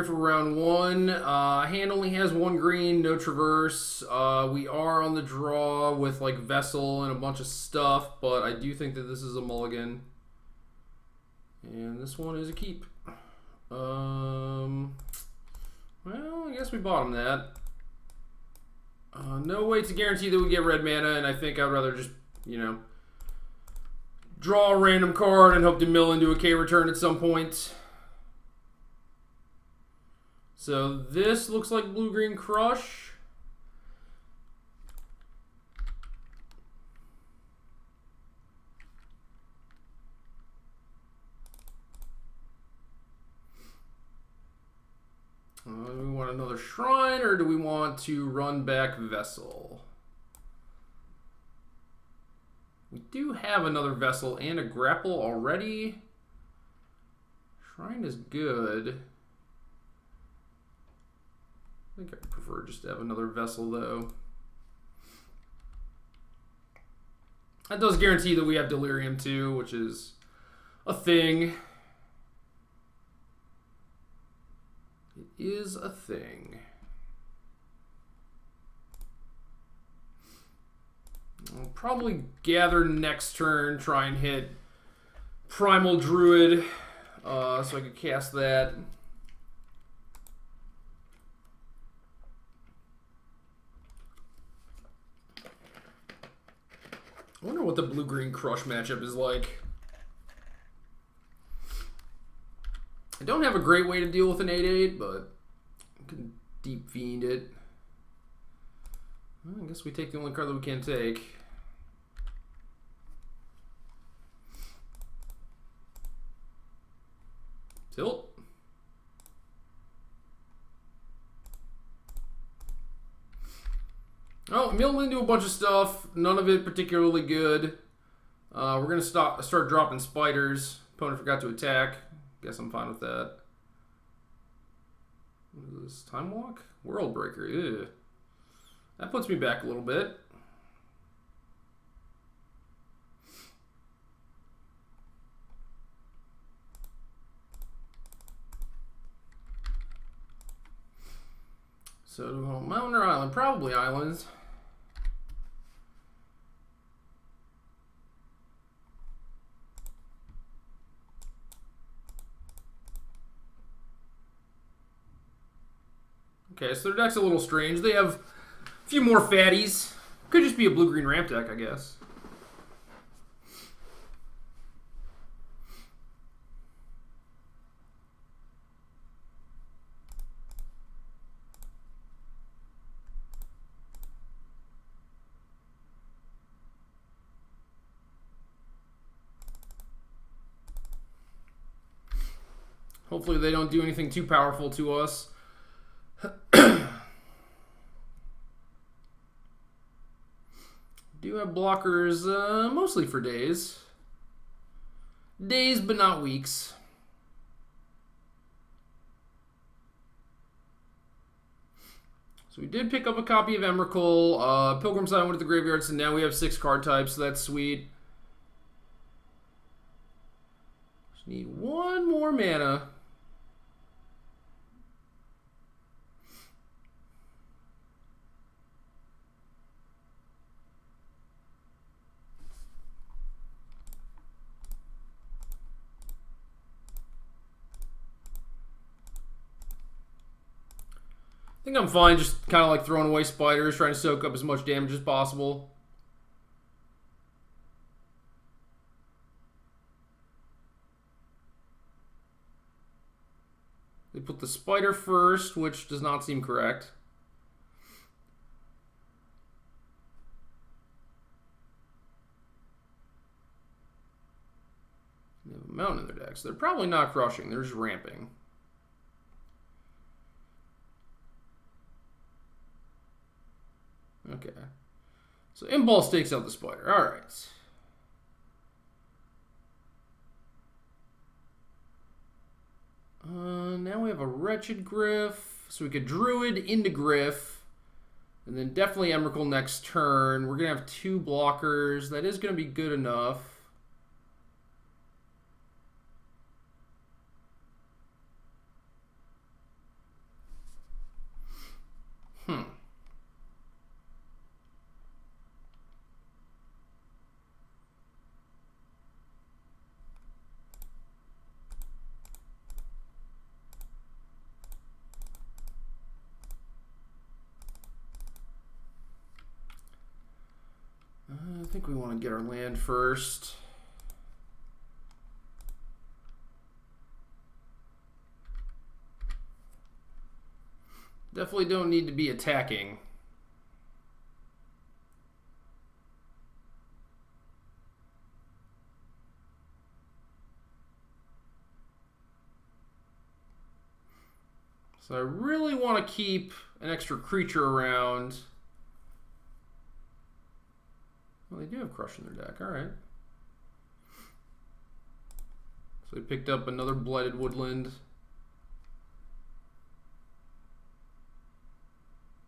Here for round one. Hand only has one green, no traverse. We are on the draw with like Vessel and a bunch of stuff, but I do think that this is a mulligan. And this one is a keep. Well, I guess we bottom that. No way to guarantee that we get red mana, and I think I'd rather just, you know, draw a random card and hope to mill into a K return at some point. So this looks like blue-green crush. Do we want another shrine, or do we want to run back Vessel? We do have another Vessel and a grapple already. Shrine is good. I think I prefer just to have another Vessel, though. That does guarantee that we have Delirium, too, which is a thing. It is a thing. I'll probably gather next turn, try and hit Primal Druid, so I could cast that. I wonder what the blue-green crush matchup is like. I don't have a great way to deal with an 8/8, but I can Deep Fiend it. Well, I guess we take the only card that we can take. Tilt. Oh, milled into a bunch of stuff. None of it particularly good. We're going to start dropping spiders. Opponent forgot to attack. Guess I'm fine with that. What is this? Time Walk? World Breaker. Ew. That puts me back a little bit. So, mountain or island? Probably islands. Okay, so their deck's a little strange. They have a few more fatties. Could just be a blue-green ramp deck, I guess. Hopefully they don't do anything too powerful to us. Do have blockers mostly for days. Days, but not weeks. So we did pick up a copy of Emrakul. Pilgrim's Island went to the graveyard, so now we have 6 card types, so that's sweet. Just need one more mana. I think I'm fine just kind of like throwing away spiders, trying to soak up as much damage as possible. They put the spider first, which does not seem correct. They have a mountain in their deck, so they're probably not crushing, they're just ramping. Okay. So Impulse takes out the spider. Alright. Now we have a Wretched Griff. So we could Druid into Griff. And then definitely Emrakul next turn. We're going to have 2 blockers. That is going to be good enough. I think we want to get our land first. Definitely don't need to be attacking. So I really want to keep an extra creature around. Well, they do have Crush in their deck. All right. So they picked up another Blighted Woodland.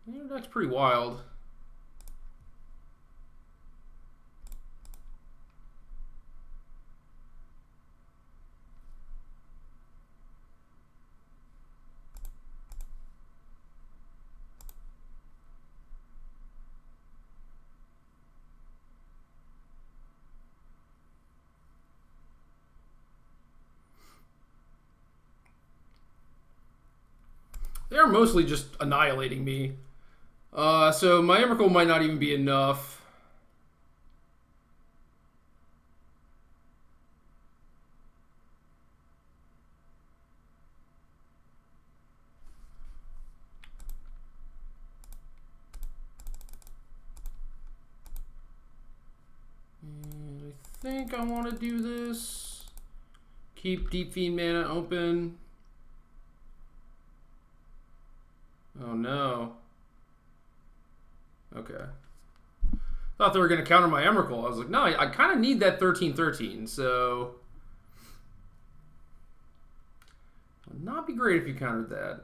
Yeah, their deck's pretty wild. They're mostly just annihilating me. So my Emrakul might not even be enough. And I think I want to do this. Keep Deep Fiend mana open. Oh no. Okay. Thought they were going to counter my Emrakul. I was like, no, I kind of need that 13/13, so... Would not be great if you countered that.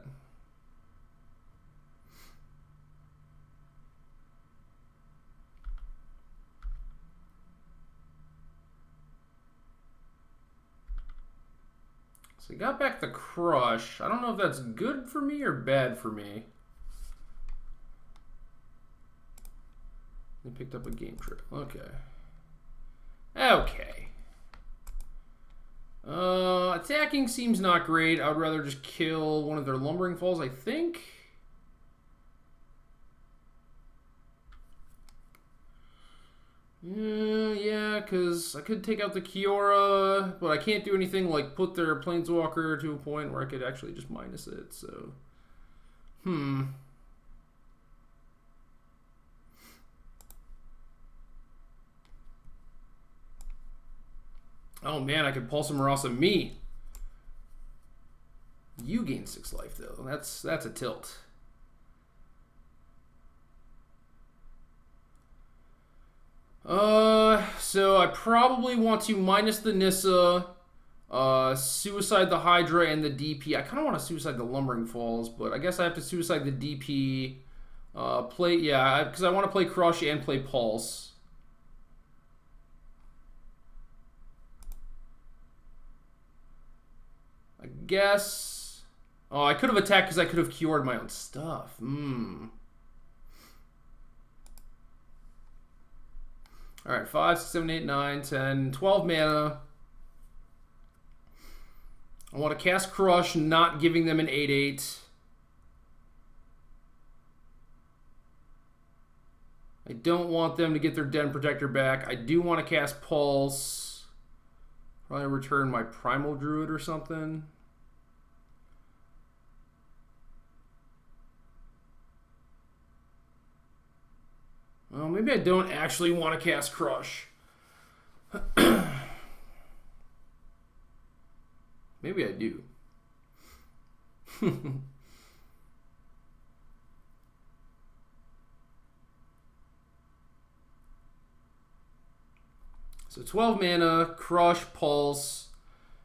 So you got back the Crush. I don't know if that's good for me or bad for me. They picked up a game trip. Okay. Okay. Attacking seems not great. I would rather just kill one of their Lumbering Falls, I think. Yeah, because I could take out the Kiora, but I can't do anything like put their Planeswalker to a point where I could actually just minus it, so... Oh man, I could Pulse Marasa me. You gain 6 life though. That's a tilt. So I probably want to minus the Nissa, suicide the Hydra and the DP. I kind of want to suicide the Lumbering Falls, but I guess I have to suicide the DP. Because I want to play Crush and play Pulse. I guess... Oh, I could have attacked because I could have cured my own stuff. Alright, 5, 6, 7, 8, 9, 10, 12 mana. I want to cast Crush, not giving them an 8/8. I don't want them to get their Den Protector back. I do want to cast Pulse. Probably return my Primal Druid or something. Well, maybe I don't actually want to cast Crush. Maybe I do. So 12 mana, Crush, Pulse.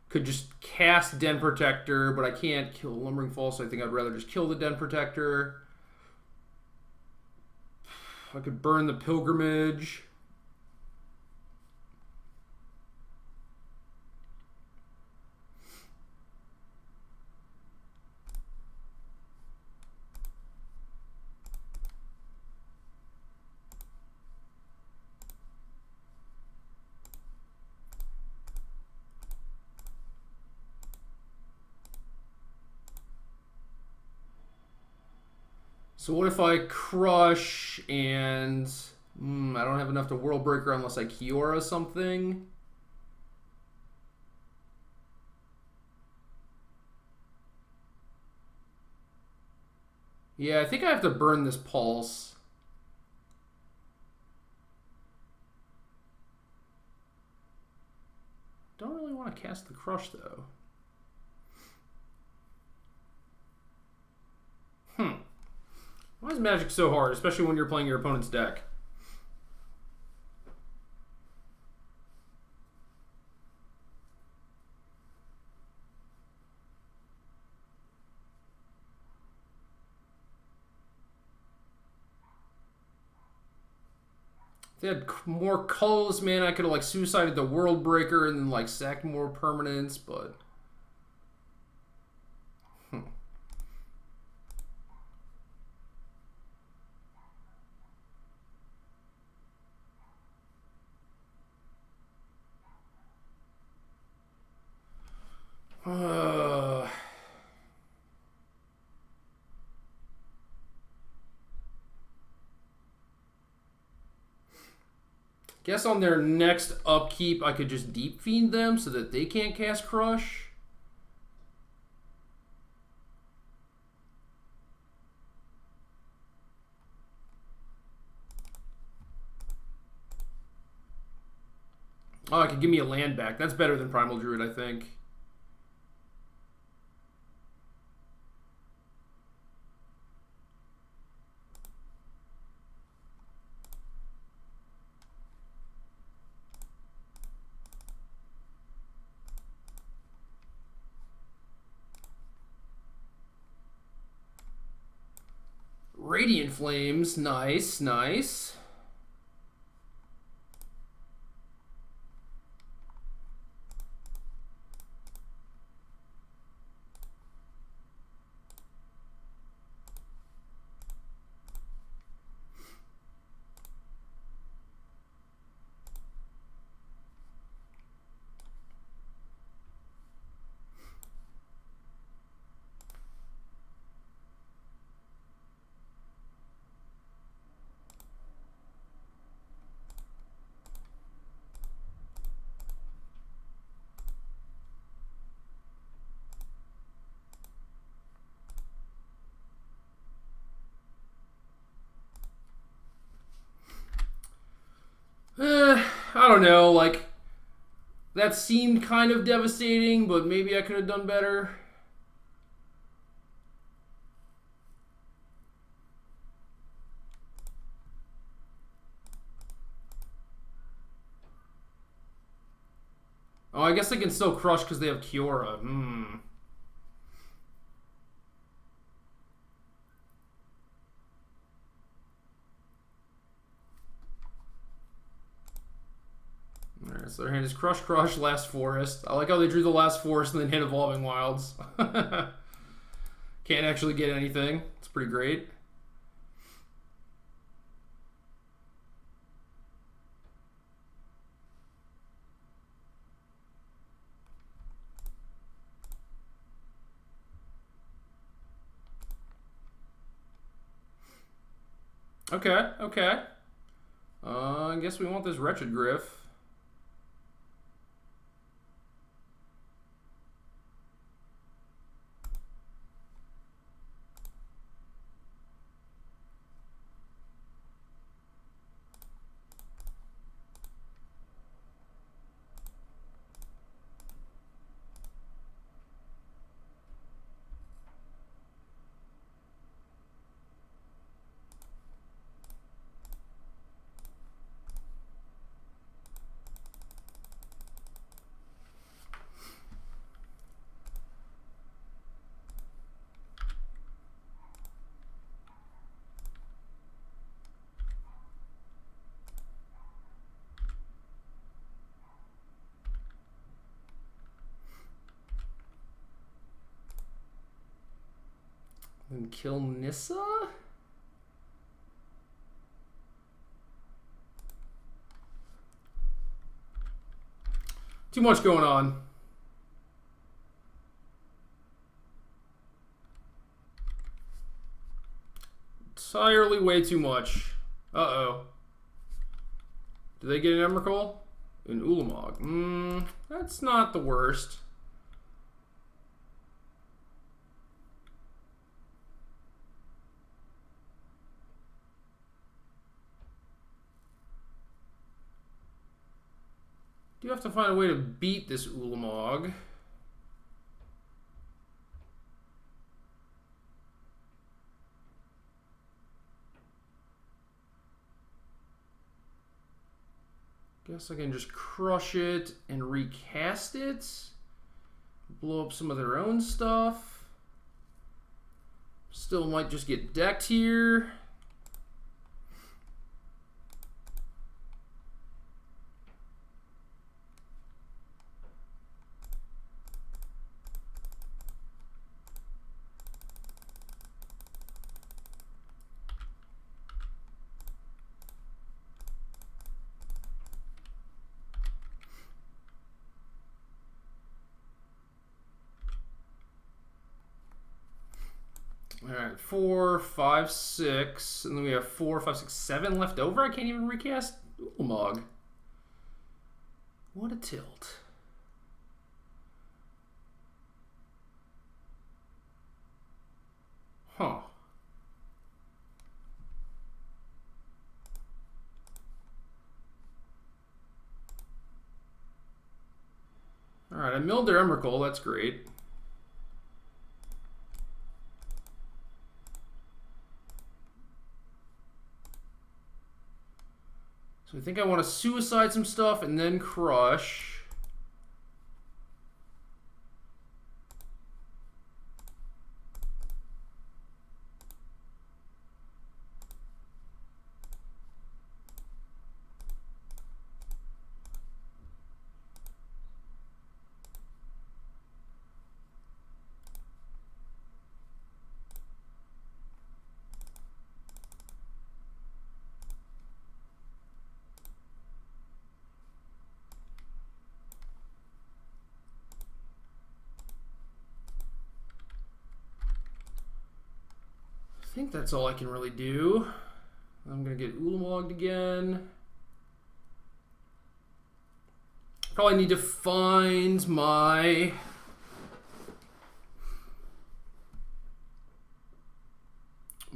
Could just cast Den Protector, but I can't kill Lumbering Fall, so I think I'd rather just kill the Den Protector. I could burn the Pilgrimage. So what if I Crush and I don't have enough to World Breaker unless I Kiora something. Yeah, I think I have to burn this Pulse. Don't really want to cast the Crush, though. Why is Magic so hard, especially when you're playing your opponent's deck? If they had more colors, man, I could have like suicided the World Breaker and then like sacked more permanents, but guess on their next upkeep, I could just Deep Fiend them so that they can't cast Crush. Oh, I could give me a land back. That's better than Primal Druid, I think. Radiant Flames, nice, nice. I don't know, like, that seemed kind of devastating, but maybe I could have done better. Oh, I guess they can still Crush because they have Kiora. Alright, so their hand is Crush, Crush, Last Forest. I like how they drew the Last Forest and then hit Evolving Wilds. Can't actually get anything. It's pretty great. Okay, okay. I guess we want this Wretched Griff. And kill Nissa? Too much going on. Entirely way too much. Uh-oh. Do they get an Emrakul? An Ulamog. That's not the worst. Do have to find a way to beat this Ulamog. Guess I can just crush it and recast it. Blow up some of their own stuff. Still might just get decked here. All right, 4, 5, 6, and then we have 4, 5, 6, 7 left over. I can't even recast Ulamog. What a tilt. Huh. All right, I milled their Emrakul. That's great. So I think I want to suicide some stuff and then crush. I think that's all I can really do. I'm going to get Ulamogged again. Probably need to find my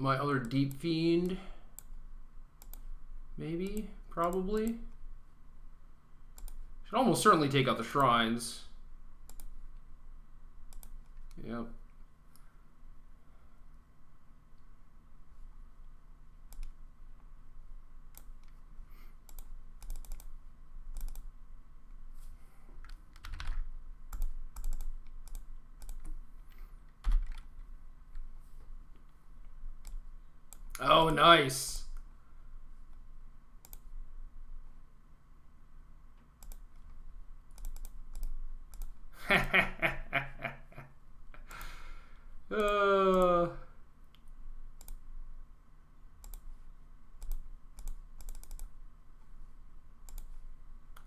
other Deep Fiend. Maybe, probably. Should almost certainly take out the shrines. Yep. Oh, nice.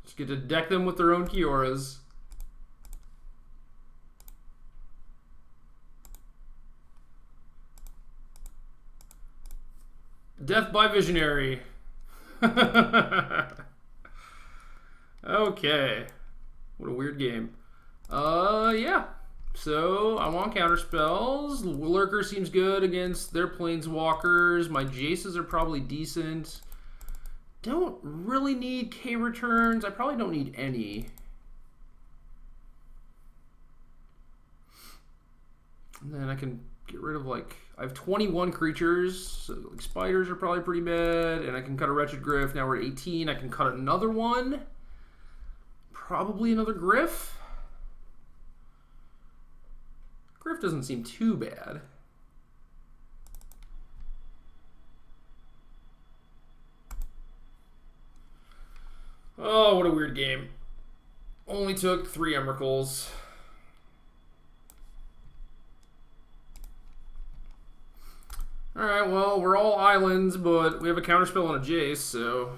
Just get to deck them with their own Kioras. Death by Visionary. Okay. What a weird game. Yeah. So, I want counter spells. Lurker seems good against their Planeswalkers. My Jaces are probably decent. Don't really need K returns. I probably don't need any. And then I can get rid of, like, I have 21 creatures, so like, spiders are probably pretty bad, and I can cut a Wretched Gryph. Now we're at 18. I can cut another one. Probably another Gryph. Gryph doesn't seem too bad. Oh, what a weird game. Only took 3 Emrakuls. Alright, well, we're all islands, but we have a counterspell on a Jace, so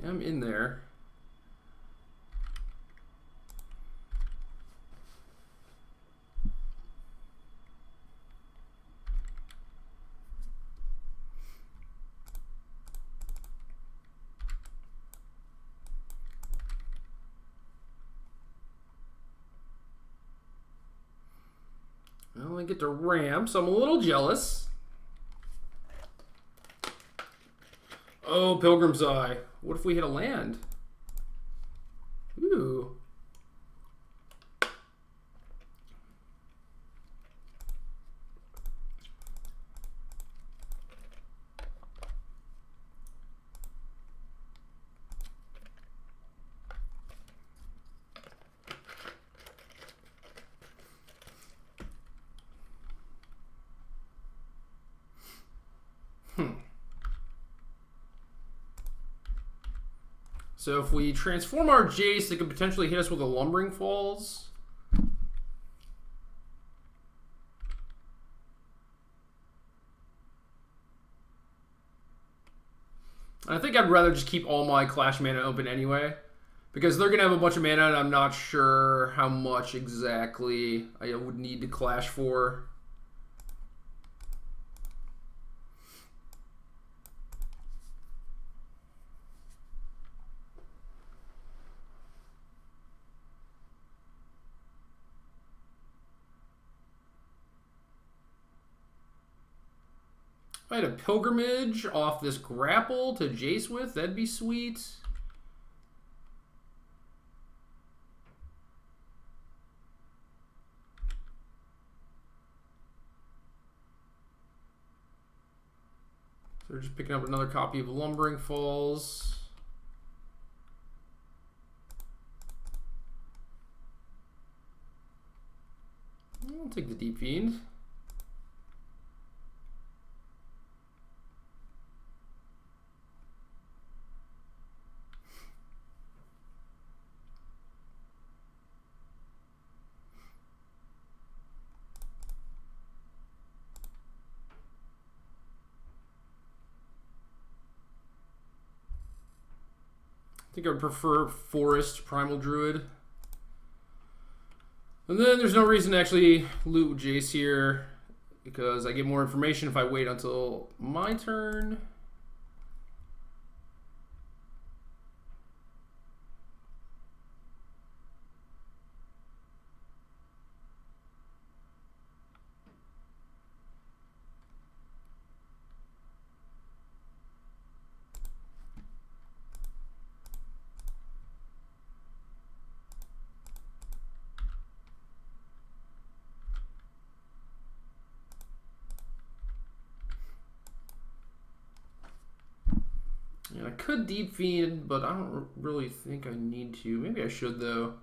I am in there. I only get to ramp, so I'm a little jealous. Oh, Pilgrim's Eye. What if we hit a land? Ooh. So if we transform our Jace, it could potentially hit us with a Lumbering Falls. I think I'd rather just keep all my Clash mana open anyway, because they're going to have a bunch of mana and I'm not sure how much exactly I would need to Clash for. If I had a Pilgrimage off this Grapple to Jace with, that'd be sweet. So we're just picking up another copy of Lumbering Falls. I'll take the Deep Fiend. I think I would prefer Forest Primal Druid. And then there's no reason to actually loot Jace here, because I get more information if I wait until my turn. Yeah, I could Deep Fiend, but I don't really think I need to. Maybe I should, though.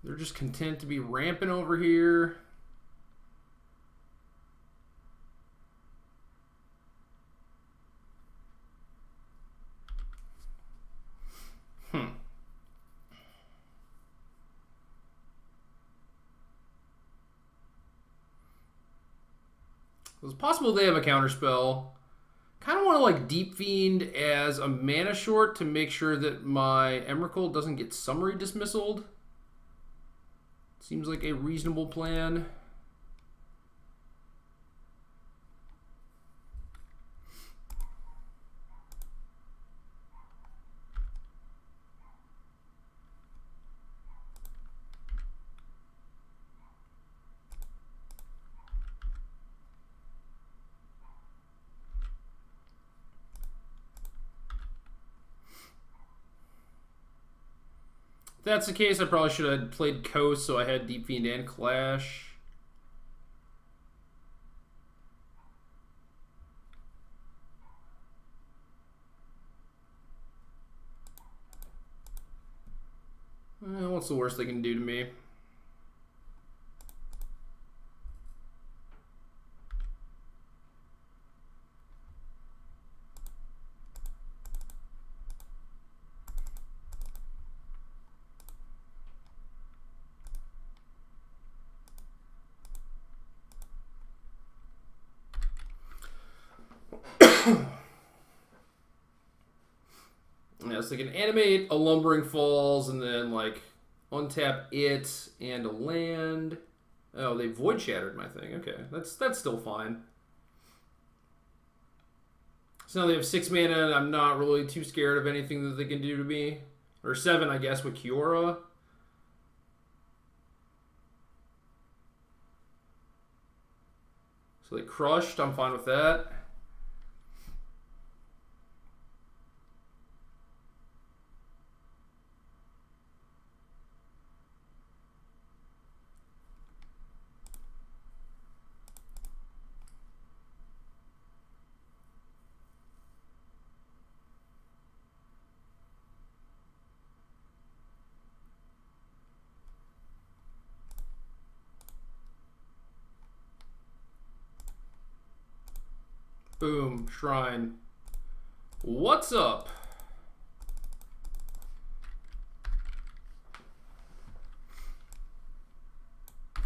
They're just content to be ramping over here. It's possible they have a counterspell. Kind of want to like Deep Fiend as a mana short to make sure that my Emrakul doesn't get summary dismissaled. Seems like a reasonable plan. If that's the case, I probably should have played Coast so I had Deep Fiend and Clash. What's the worst they can do to me? this. They can animate a Lumbering Falls and then, like, untap it and a land. Oh, they Void Shattered my thing. Okay, that's still fine. So now they have 6 mana, and I'm not really too scared of anything that they can do to me. Or 7, I guess, with Kiora. So they crushed. I'm fine with that. Boom, Shrine. What's up?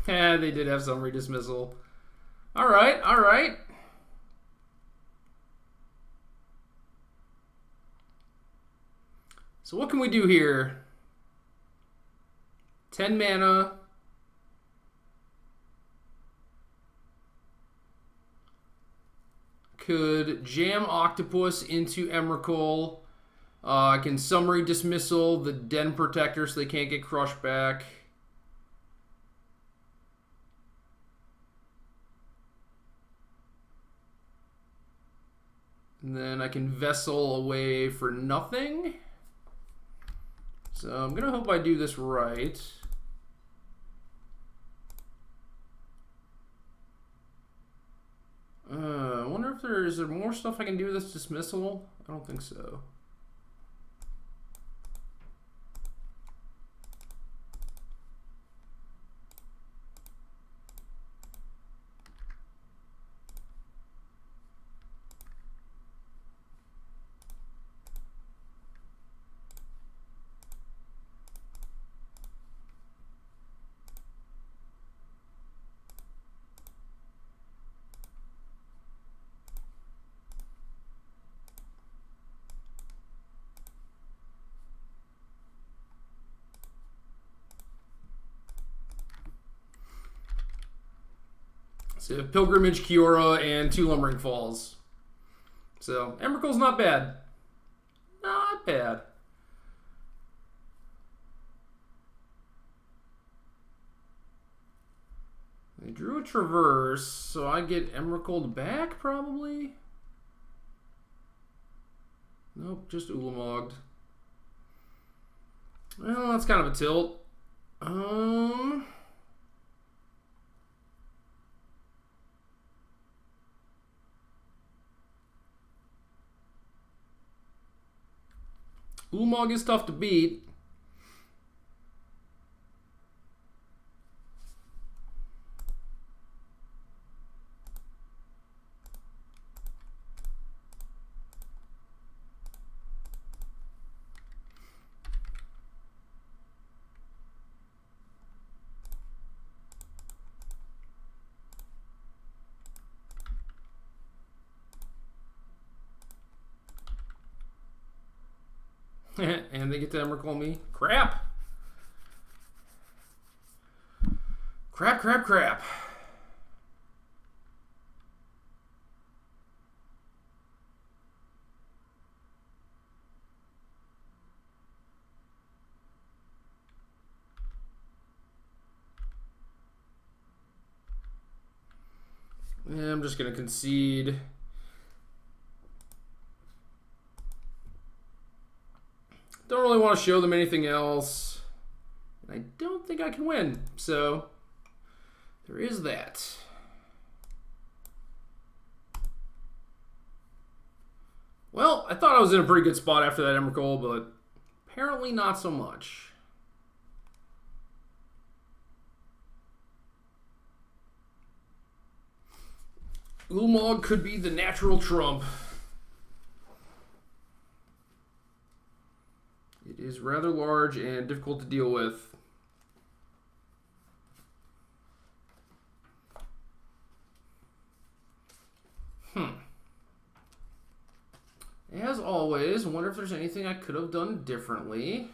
Yeah, they did have summary dismissal. Alright, alright. So what can we do here? 10 mana. Could jam Octopus into Emrakul. I can summary dismissal the Den Protector so they can't get crushed back. And then I can Vessel away for nothing. So I'm going to hope I do this right. I wonder if is there more stuff I can do with this dismissal? I don't think so. So Pilgrimage, Kiora, and 2 Lumbering Falls. So Emrakul's not bad. Not bad. They drew a Traverse, so I get Emrakul back probably? Nope, just Ulamogged. Well, that's kind of a tilt. Ulamog is tough to beat. And they get to Emrakul me. Crap! Crap, crap, crap. Yeah, I'm just going to concede. Don't really want to show them anything else. I don't think I can win, so there is that. Well, I thought I was in a pretty good spot after that Emrakul, but apparently not so much. Ulamog could be the natural trump. It is rather large and difficult to deal with. As always, I wonder if there's anything I could have done differently.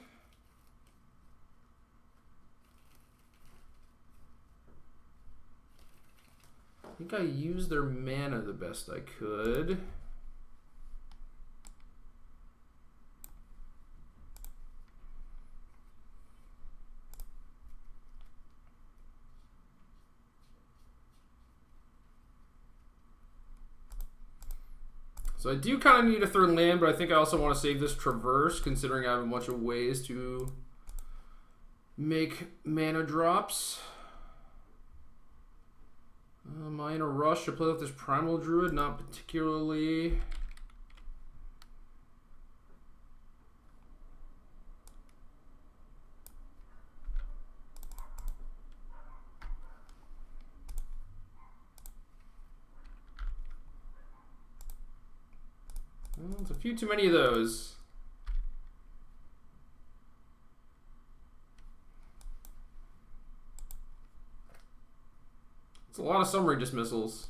I think I used their mana the best I could. So I do kind of need a third land, but I think I also want to save this Traverse, considering I have a bunch of ways to make mana drops. Am I in a rush to play with this Primal Druid? Not particularly. Well, it's a few too many of those. It's a lot of summary dismissals.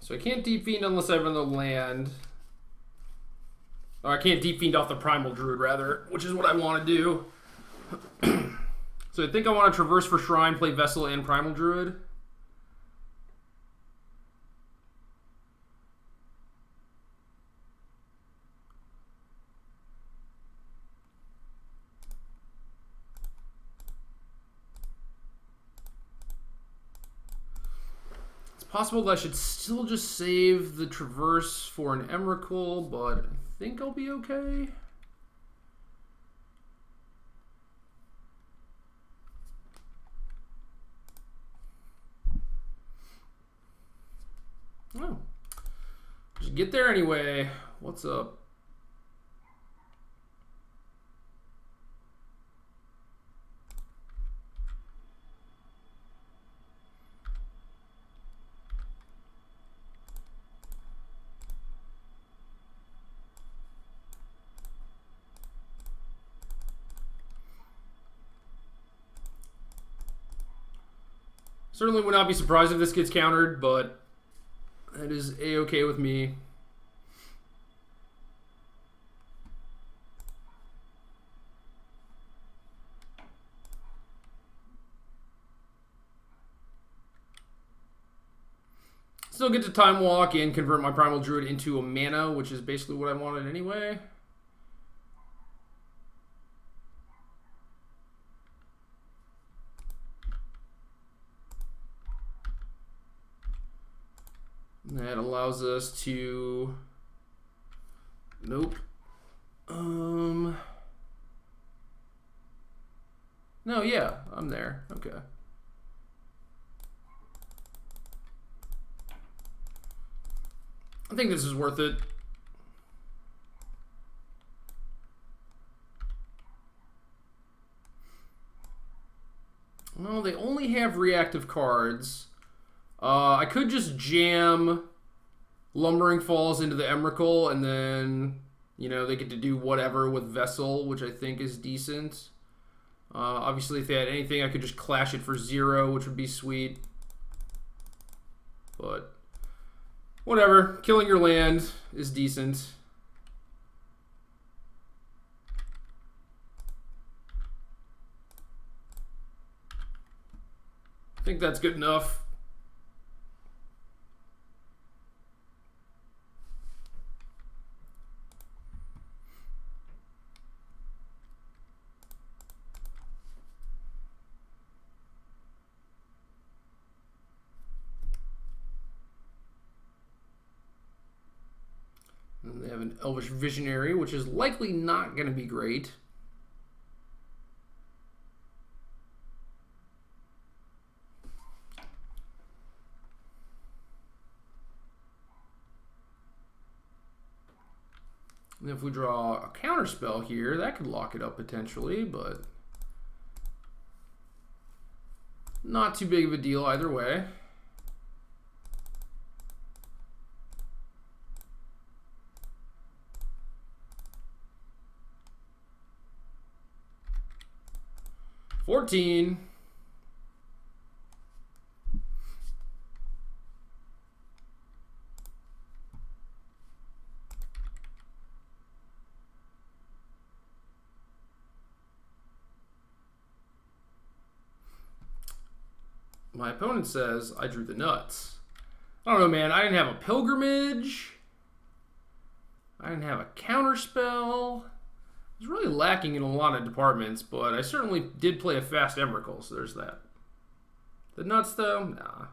So I can't Deep Fiend unless I have another land. Or I can't Deep Fiend off the Primal Druid, rather, which is what I want to do. So I think I want to Traverse for Shrine, play Vessel and Primal Druid. Possible that I should still just save the Traverse for an Emrakul, but I think I'll be okay. Oh. Just get there anyway. What's up? Certainly would not be surprised if this gets countered, but that is A-okay with me. Still get to Time Walk and convert my Primal Druid into a mana, which is basically what I wanted anyway. That allows us to... Nope. No, yeah, I'm there. Okay. I think this is worth it. Well, they only have reactive cards. I could just jam Lumbering Falls into the Emrakul, and then, you know, they get to do whatever with Vessel, which I think is decent. Obviously, if they had anything, I could just clash it for 0, which would be sweet. But whatever. Killing your land is decent. I think that's good enough. And they have an Elvish Visionary, which is likely not going to be great. And if we draw a counterspell here, that could lock it up potentially, but not too big of a deal either way. $14. My opponent says I drew the nuts. I don't know, man. I didn't have a pilgrimage. I didn't have a counterspell. I was really lacking in a lot of departments, but I certainly did play a fast Emrakul, so there's that. The nuts, though? Nah.